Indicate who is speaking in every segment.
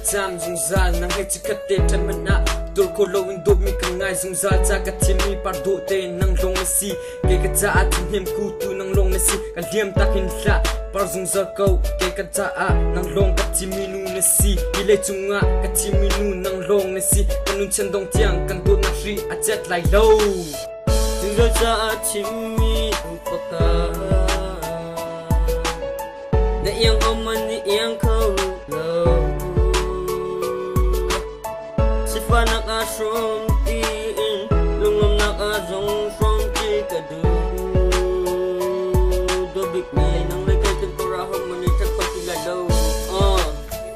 Speaker 1: jam zung zal nang hai chikat te tramana tul ko lo in do mi kan ngai zung zal cha ka chimi par do te nang long na si ke ka cha a tin hem ku tu nang long na si ka liam takin hla par zung zal ko ke ka cha a nang long ka chimi nu na si ile chunga ka chimi nu nang long na si kanun chen dong tiang kan do na ri a chat lai lo zung zal cha a chimi upaka da yang omani yang ko Nak asong tiin, lungom nak asong song chikadu. Dobik ni nang lekay tenturahong manikat patigadaw.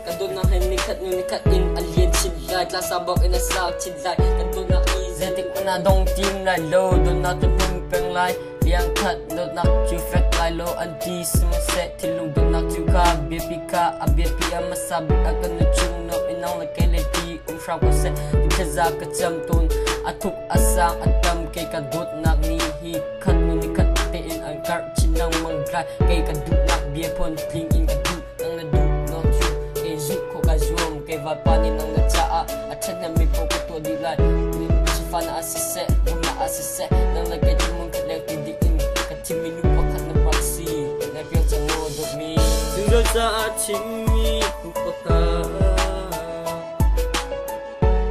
Speaker 1: Kadun na hinikat nikat in alien chidlay, klasabok inasak chidlay. Kadun na izetik na dong team na low, dun na tumpeng lay. Liang kat dun na chufek lay low, anti sumaset tilung dun na chuka. Bipi ka, abipi amasabi akan na chung no inang lekay leti. Frau ko se kaza ka chamtun atuk asang atam kay kadut nak ni hi kat ni kat tiin ang kar chinang mangkra kay kadut nak bia pon pling in kadut nang nadu not you kay zu ko ka zoom kay vapani nang natsaa achat na mi po ko to dilay ni sifana asise bumna asise nang lagay mong kalek tidiin katimilu pakat na proxy na piyang sa modok mi sunod sa achimi upaka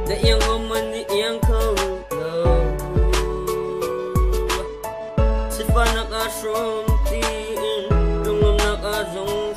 Speaker 1: da yang omani yang ko Sifa nak asong tiin lungom nak asong